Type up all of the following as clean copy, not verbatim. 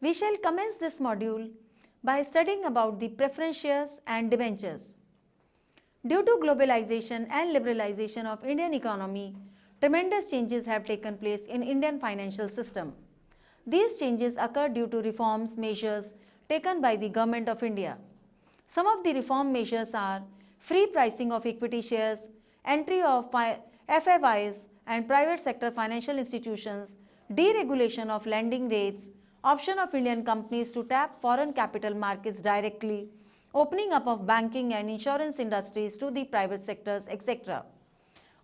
We shall commence this module by studying about the preference shares and debentures. Due to globalization and liberalization of Indian economy, tremendous changes have taken place in Indian financial system. These changes occurred due to reforms measures taken by the Government of India. Some of the reform measures are free pricing of equity shares, entry of FFIs and private sector financial institutions, deregulation of lending rates, option of Indian companies to tap foreign capital markets directly, opening up of banking and insurance industries to the private sectors, etc.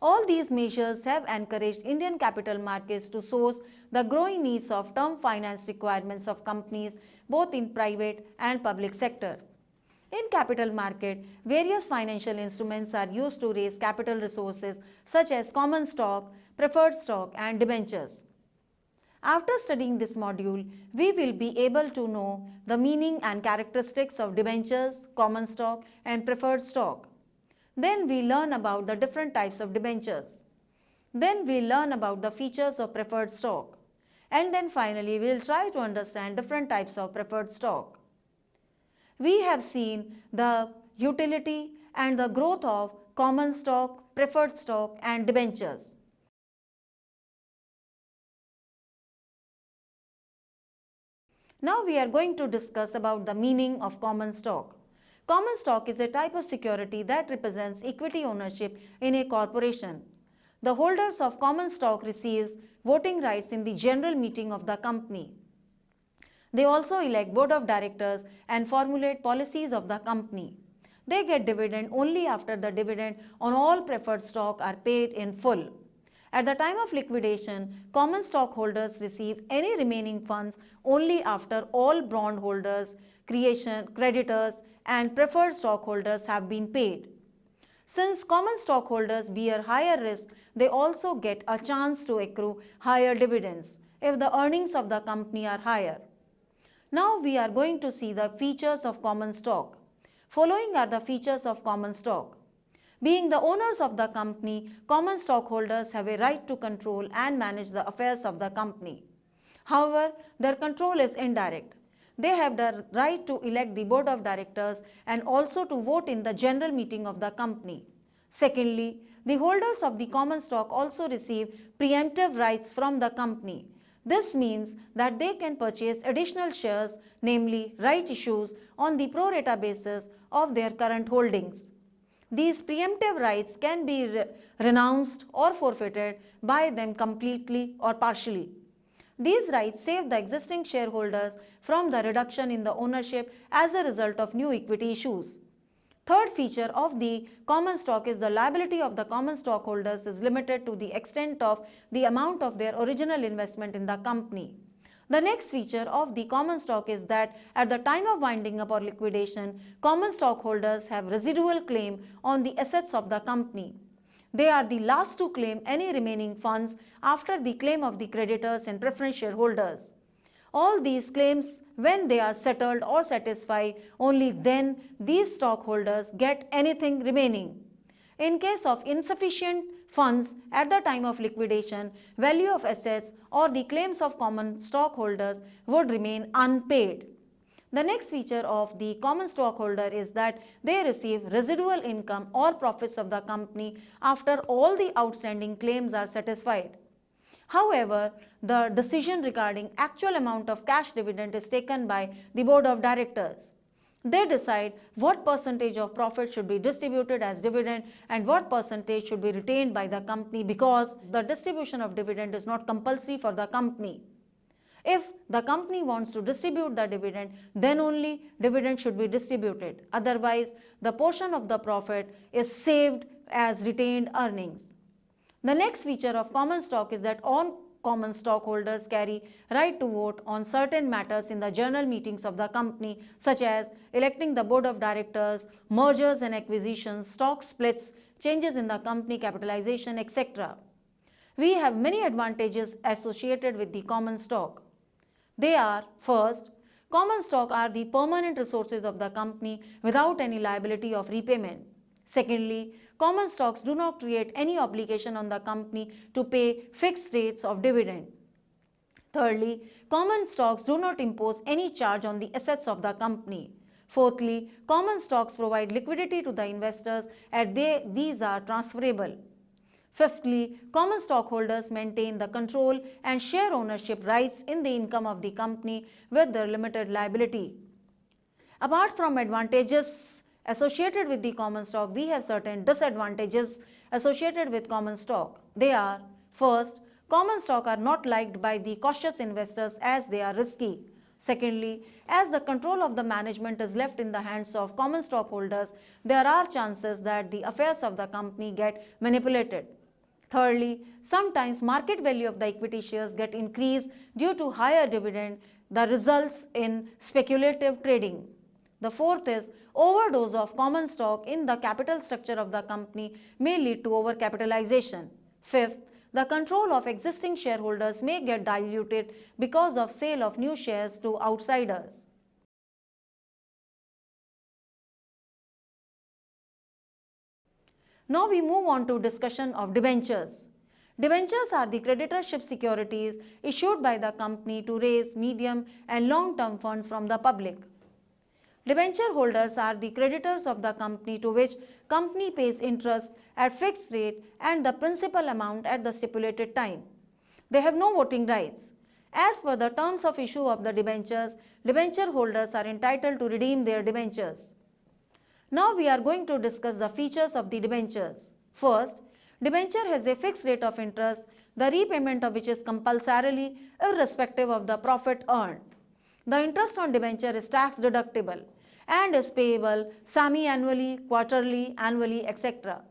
All these measures have encouraged Indian capital markets to source the growing needs of term finance requirements of companies both in private and public sector. In capital market, various financial instruments are used to raise capital resources such as common stock, preferred stock and debentures. After studying this module, we will be able to know the meaning and characteristics of debentures, common stock and preferred stock. Then we learn about the different types of debentures. Then we learn about the features of preferred stock. And then finally, we will try to understand different types of preferred stock. We have seen the utility and the growth of common stock, preferred stock and debentures. Now we are going to discuss about the meaning of common stock. Common stock is a type of security that represents equity ownership in a corporation. The holders of common stock receives voting rights in the general meeting of the company. They also elect board of directors and formulate policies of the company. They get dividend only after the dividend on all preferred stock are paid in full. At the time of liquidation, common stockholders receive any remaining funds only after all bondholders, creditors and preferred stockholders have been paid. Since common stockholders bear higher risk, they also get a chance to accrue higher dividends if the earnings of the company are higher. Now we are going to see the features of common stock. Following are the features of common stock. Being the owners of the company, common stockholders have a right to control and manage the affairs of the company. However, their control is indirect. They have the right to elect the board of directors and also to vote in the general meeting of the company. Secondly, the holders of the common stock also receive preemptive rights from the company. This means that they can purchase additional shares, namely right issues, on the pro rata basis of their current holdings. These preemptive rights can be renounced or forfeited by them completely or partially. These rights save the existing shareholders from the reduction in the ownership as a result of new equity issues. Third feature of the common stock is the liability of the common stockholders is limited to the extent of the amount of their original investment in the company. The next feature of the common stock is that at the time of winding up or liquidation, common stockholders have residual claim on the assets of the company. They are the last to claim any remaining funds after the claim of the creditors and preference shareholders. All these claims, when they are settled or satisfied, only then these stockholders get anything remaining. In case of insufficient funds at the time of liquidation, value of assets or the claims of common stockholders would remain unpaid. The next feature of the common stockholder is that they receive residual income or profits of the company after all the outstanding claims are satisfied. However, the decision regarding actual amount of cash dividend is taken by the board of directors. They decide what percentage of profit should be distributed as dividend and what percentage should be retained by the company, because the distribution of dividend is not compulsory for the company. If the company wants to distribute the dividend, then only dividend should be distributed. Otherwise, the portion of the profit is saved as retained earnings. The next feature of common stock is that all common stockholders carry right to vote on certain matters in the general meetings of the company, such as electing the board of directors, mergers and acquisitions, stock splits, changes in the company capitalization, etc. We have many advantages associated with the common stock. They are: first, common stock are the permanent resources of the company without any liability of repayment. Secondly, common stocks do not create any obligation on the company to pay fixed rates of dividend. Thirdly, common stocks do not impose any charge on the assets of the company. Fourthly, common stocks provide liquidity to the investors as these are transferable. Fifthly, common stockholders maintain the control and share ownership rights in the income of the company with their limited liability. Apart from advantages associated with the common stock, we have certain disadvantages associated with common stock. They are: first, common stock are not liked by the cautious investors as they are risky. Secondly, as the control of the management is left in the hands of common stockholders, there are chances that the affairs of the company get manipulated. Thirdly, sometimes market value of the equity shares get increased due to higher dividend that results in speculative trading. The fourth is overdose of common stock in the capital structure of the company may lead to overcapitalization. Fifth, the control of existing shareholders may get diluted because of sale of new shares to outsiders. Now we move on to discussion of debentures. Debentures are the creditorship securities issued by the company to raise medium and long-term funds from the public. Debenture holders are the creditors of the company to which company pays interest at fixed rate and the principal amount at the stipulated time. They have no voting rights. As per the terms of issue of the debentures, debenture holders are entitled to redeem their debentures. Now we are going to discuss the features of the debentures. First, debenture has a fixed rate of interest, the repayment of which is compulsorily irrespective of the profit earned. The interest on debenture is tax deductible and is payable semi-annually, quarterly, annually, etc.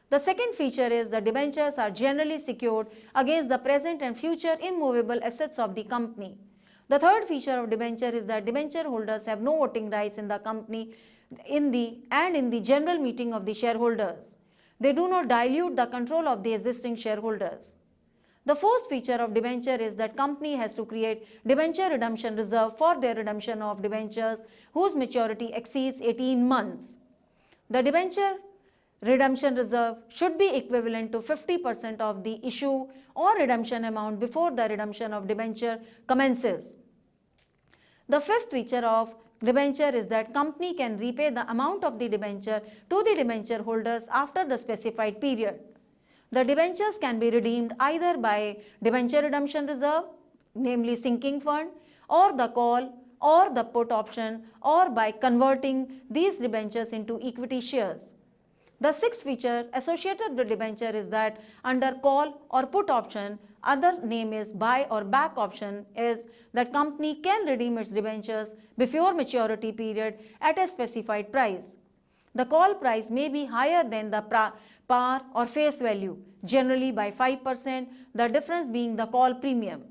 The second feature is the debentures are generally secured against the present and future immovable assets of the company. The third feature of debenture is that debenture holders have no voting rights in the company in the general meeting of the shareholders. They do not dilute the control of the existing shareholders. The fourth feature of debenture is that company has to create debenture redemption reserve for their redemption of debentures whose maturity exceeds 18 months. The debenture redemption reserve should be equivalent to 50% of the issue or redemption amount before the redemption of debenture commences. The fifth feature of debenture is that company can repay the amount of the debenture to the debenture holders after the specified period. The debentures can be redeemed either by debenture redemption reserve, namely sinking fund, or the call or the put option, or by converting these debentures into equity shares. The sixth feature associated with debenture is that under call or put option, other name is buy or back option, is that company can redeem its debentures before maturity period at a specified price. The call price may be higher than the par or face value, generally by 5%, the difference being the call premium.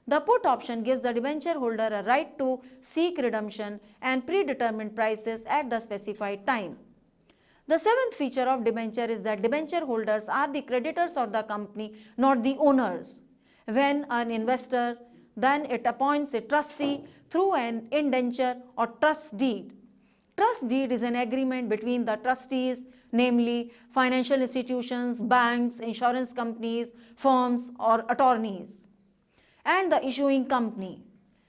The put option gives the debenture holder a right to seek redemption and predetermined prices at the specified time. The seventh feature of debenture is that debenture holders are the creditors of the company, not the owners. When an investor, then it appoints a trustee through an indenture or trust deed. Trust deed is an agreement between the trustees, namely financial institutions, banks, insurance companies, firms or attorneys, and the issuing company.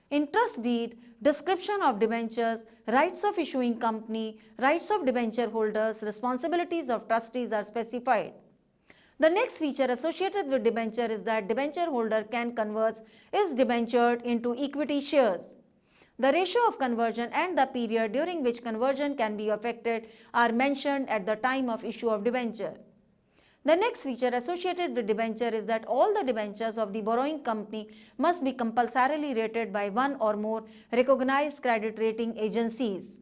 In trust deed, description of debentures, rights of issuing company, rights of debenture holders, responsibilities of trustees are specified. The next feature associated with debenture is that debenture holder can convert is debentured into equity shares. The ratio of conversion and the period during which conversion can be effected are mentioned at the time of issue of debenture. The next feature associated with debenture is that all the debentures of the borrowing company must be compulsorily rated by one or more recognized credit rating agencies.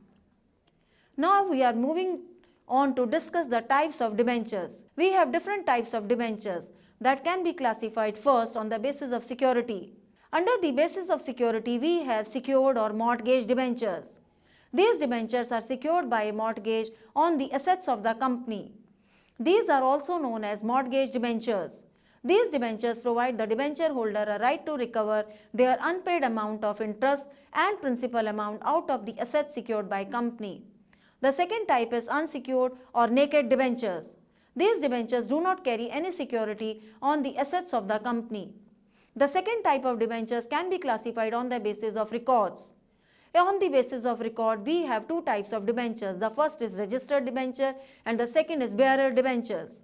Now we are moving on to discuss the types of debentures. We have different types of debentures that can be classified first on the basis of security. Under the basis of security, we have secured or mortgage debentures. These debentures are secured by a mortgage on the assets of the company. These are also known as mortgage debentures. These debentures provide the debenture holder a right to recover their unpaid amount of interest and principal amount out of the assets secured by company. The second type is unsecured or naked debentures. These debentures do not carry any security on the assets of the company. The second type of debentures can be classified on the basis of records. On the basis of record, we have two types of debentures. The first is registered debenture and the second is bearer debentures.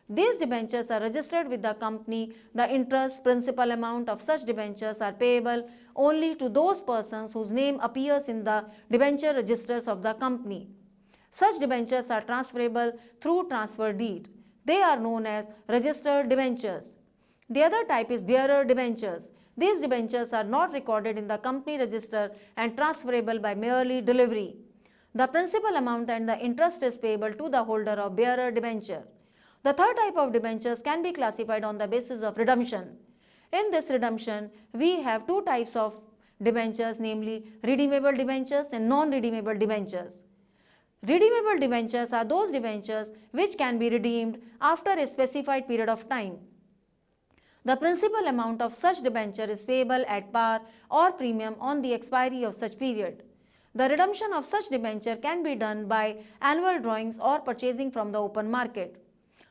These debentures are registered with the company. The interest principal amount of such debentures are payable only to those persons whose name appears in the debenture registers of the company. Such debentures are transferable through transfer deed. They are known as registered debentures. The other type is bearer debentures. These debentures are not recorded in the company register and transferable by merely delivery. The principal amount and the interest is payable to the holder of bearer debenture. The third type of debentures can be classified on the basis of redemption. In this redemption, we have two types of debentures, namely redeemable debentures and non-redeemable debentures. Redeemable debentures are those debentures which can be redeemed after a specified period of time. The principal amount of such debenture is payable at par or premium on the expiry of such period. The redemption of such debenture can be done by annual drawings or purchasing from the open market.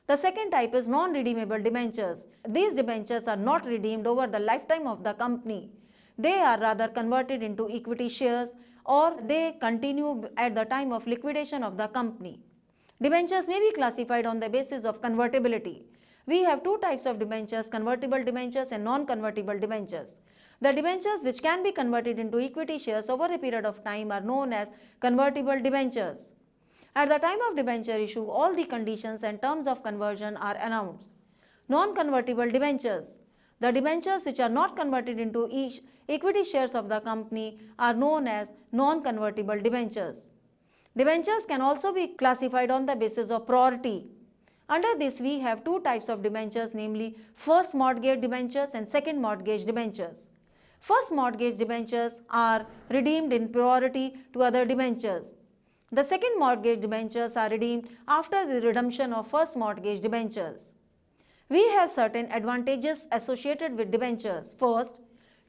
The second type is non-redeemable debentures. These debentures are not redeemed over the lifetime of the company. They are rather converted into equity shares or they continue at the time of liquidation of the company. Debentures may be classified on the basis of convertibility. We have two types of debentures, convertible debentures and non-convertible debentures. The debentures which can be converted into equity shares over a period of time are known as convertible debentures. At the time of debenture issue, all the conditions and terms of conversion are announced. Non-convertible debentures. The debentures which are not converted into equity shares of the company are known as non-convertible debentures. Debentures can also be classified on the basis of priority. Under this, we have two types of debentures, namely first mortgage debentures and second mortgage debentures. First mortgage debentures are redeemed in priority to other debentures. The second mortgage debentures are redeemed after the redemption of first mortgage debentures. We have certain advantages associated with debentures. First,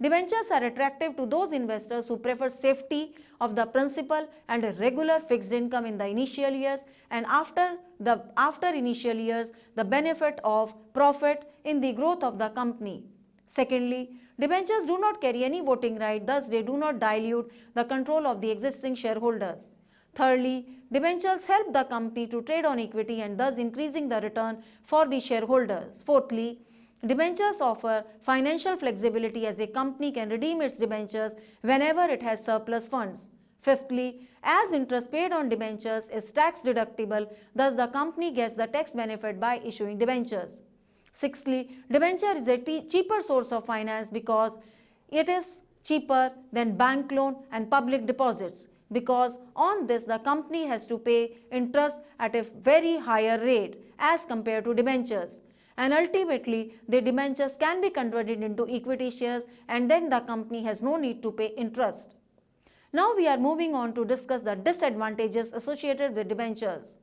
debentures are attractive to those investors who prefer safety of the principal and a regular fixed income in the initial years, and after initial years, the benefit of profit in the growth of the company. Secondly, debentures do not carry any voting right, thus they do not dilute the control of the existing shareholders. Thirdly, debentures help the company to trade on equity and thus increasing the return for the shareholders. Fourthly, debentures offer financial flexibility as a company can redeem its debentures whenever it has surplus funds. Fifthly, as interest paid on debentures is tax deductible, thus the company gets the tax benefit by issuing debentures. Sixthly, debenture is a cheaper source of finance because it is cheaper than bank loan and public deposits, because on this the company has to pay interest at a very higher rate as compared to debentures. And ultimately, the debentures can be converted into equity shares and then the company has no need to pay interest. Now we are moving on to discuss the disadvantages associated with debentures.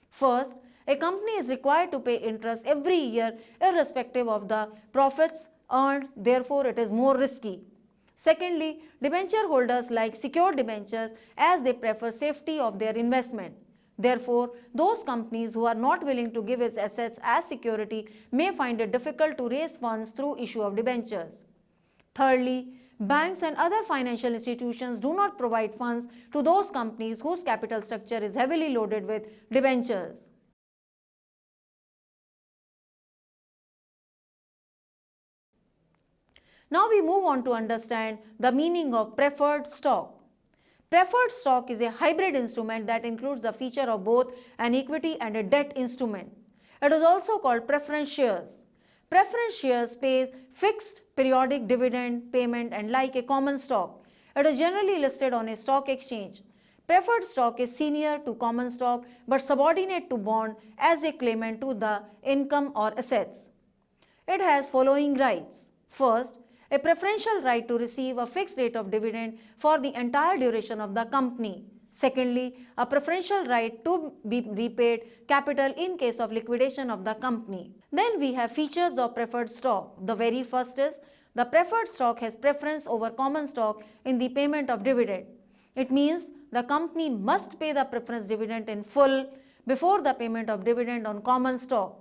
First, a company is required to pay interest every year irrespective of the profits earned, therefore it is more risky. Secondly, debenture holders like secured debentures as they prefer safety of their investment. Therefore, those companies who are not willing to give its assets as security may find it difficult to raise funds through issue of debentures. Thirdly, banks and other financial institutions do not provide funds to those companies whose capital structure is heavily loaded with debentures. Now we move on to understand the meaning of preferred stock. Preferred stock is a hybrid instrument that includes the feature of both an equity and a debt instrument. It is also called preference shares. Preference shares pays fixed periodic dividend payment and like a common stock. It is generally listed on a stock exchange. Preferred stock is senior to common stock but subordinate to bond as a claimant to the income or assets. It has following rights. First, a preferential right to receive a fixed rate of dividend for the entire duration of the company. Secondly, a preferential right to be repaid capital in case of liquidation of the company. Then we have features of preferred stock. The very first is the preferred stock has preference over common stock in the payment of dividend. It means the company must pay the preference dividend in full before the payment of dividend on common stock.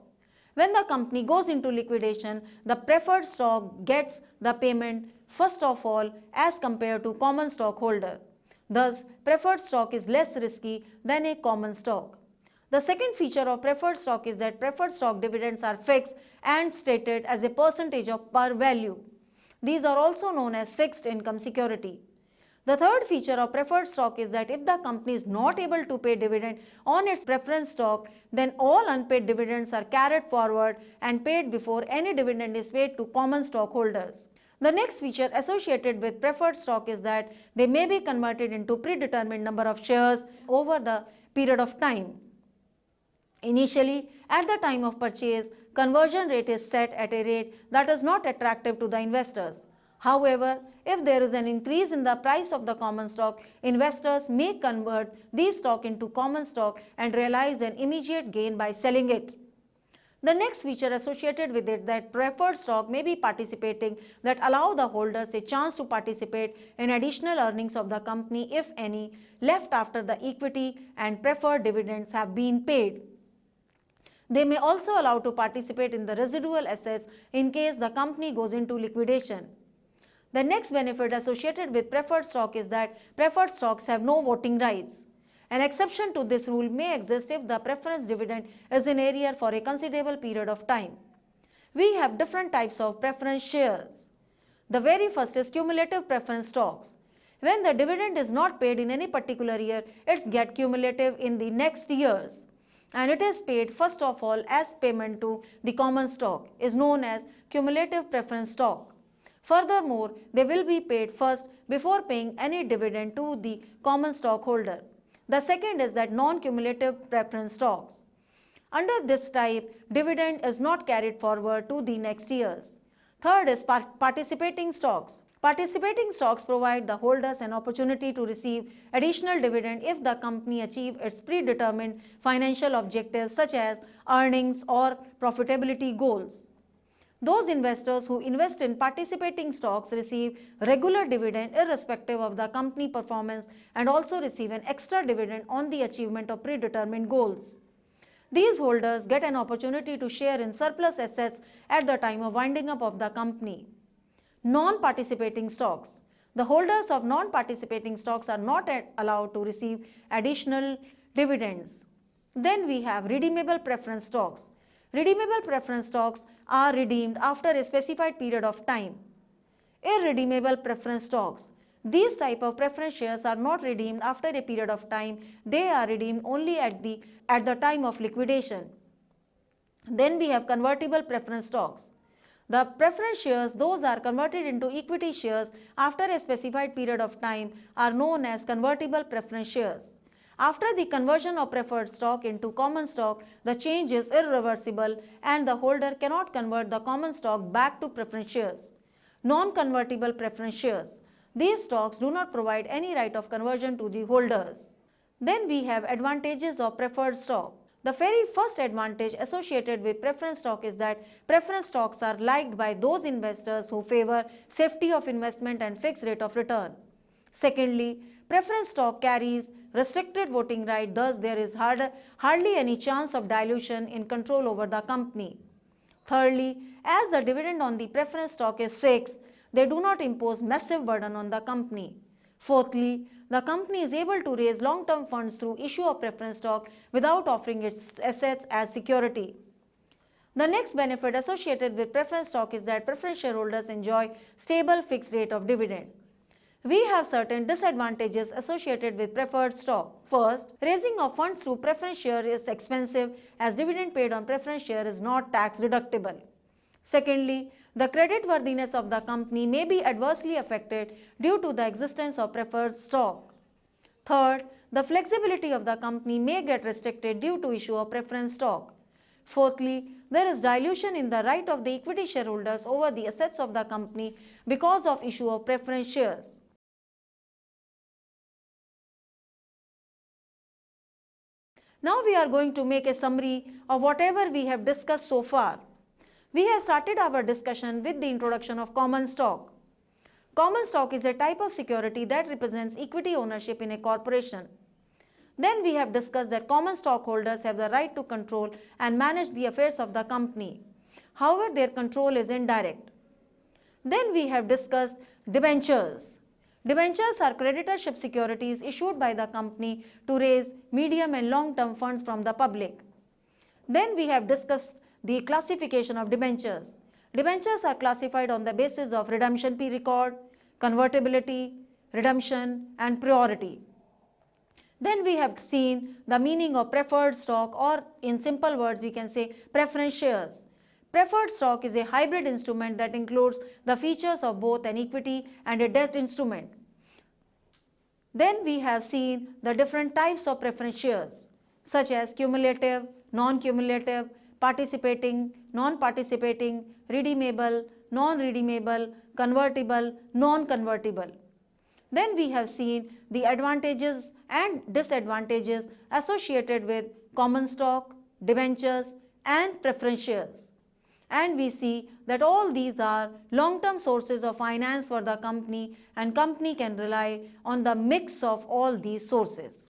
When the company goes into liquidation, the preferred stock gets the payment first of all as compared to common stockholder. Thus, preferred stock is less risky than a common stock. The second feature of preferred stock is that preferred stock dividends are fixed and stated as a percentage of par value. These are also known as fixed income security. The third feature of preferred stock is that if the company is not able to pay dividend on its preference stock, then all unpaid dividends are carried forward and paid before any dividend is paid to common stockholders. The next feature associated with preferred stock is that they may be converted into predetermined number of shares over the period of time. Initially, at the time of purchase, conversion rate is set at a rate that is not attractive to the investors. However, if there is an increase in the price of the common stock, investors may convert these stock into common stock and realize an immediate gain by selling it. The next feature associated with it that preferred stock may be participating that allow the holders a chance to participate in additional earnings of the company, if any, left after the equity and preferred dividends have been paid. They may also allow to participate in the residual assets in case the company goes into liquidation. The next benefit associated with preferred stock is that preferred stocks have no voting rights. An exception to this rule may exist if the preference dividend is in arrear for a considerable period of time. We have different types of preference shares. The very first is cumulative preference stocks. When the dividend is not paid in any particular year, it gets cumulative in the next years, and it is paid first of all as payment to the common stock, is known as cumulative preference stock. Furthermore, they will be paid first before paying any dividend to the common stockholder. The second is that non-cumulative preference stocks. Under this type, dividend is not carried forward to the next years. Third is participating stocks. Participating stocks provide the holders an opportunity to receive additional dividend if the company achieves its predetermined financial objectives such as earnings or profitability goals. Those investors who invest in participating stocks receive regular dividend irrespective of the company performance and also receive an extra dividend on the achievement of predetermined goals. These holders get an opportunity to share in surplus assets at the time of winding up of the company. Non-participating stocks. The holders of non-participating stocks are not allowed to receive additional dividends. Then we have redeemable preference stocks. Redeemable preference stocks are redeemed after a specified period of time. Irredeemable preference stocks. These type of preference shares are not redeemed after a period of time. They are redeemed only at the time of liquidation. Then we have convertible preference stocks. The preference shares, those are converted into equity shares after a specified period of time, are known as convertible preference shares. After the conversion of preferred stock into common stock, the change is irreversible and the holder cannot convert the common stock back to preference shares. Non-convertible preference shares. These stocks do not provide any right of conversion to the holders. Then we have advantages of preferred stock. The very first advantage associated with preference stock is that preference stocks are liked by those investors who favor safety of investment and fixed rate of return. Secondly, preference stock carries restricted voting right, thus there is hardly any chance of dilution in control over the company. Thirdly, as the dividend on the preference stock is fixed, they do not impose massive burden on the company. Fourthly, the company is able to raise long-term funds through issue of preference stock without offering its assets as security. The next benefit associated with preference stock is that preference shareholders enjoy stable fixed rate of dividend. We have certain disadvantages associated with preferred stock. First, raising of funds through preference share is expensive as dividend paid on preference share is not tax deductible. Secondly, the creditworthiness of the company may be adversely affected due to the existence of preferred stock. Third, the flexibility of the company may get restricted due to issue of preference stock. Fourthly, there is dilution in the right of the equity shareholders over the assets of the company because of issue of preference shares. Now we are going to make a summary of whatever we have discussed so far. We have started our discussion with the introduction of common stock. Common stock is a type of security that represents equity ownership in a corporation. Then we have discussed that common stockholders have the right to control and manage the affairs of the company. However, their control is indirect. Then we have discussed debentures. Debentures are creditorship securities issued by the company to raise medium and long-term funds from the public. Then we have discussed the classification of debentures. Debentures are classified on the basis of redemption record, convertibility, redemption, and priority. Then we have seen the meaning of preferred stock, or in simple words we can say preference shares. Preferred stock is a hybrid instrument that includes the features of both an equity and a debt instrument. Then we have seen the different types of preference shares such as cumulative, non-cumulative, participating, non-participating, redeemable, non-redeemable, convertible, non-convertible. Then we have seen the advantages and disadvantages associated with common stock, debentures, and preference shares. And we see that all these are long-term sources of finance for the company, and company can rely on the mix of all these sources.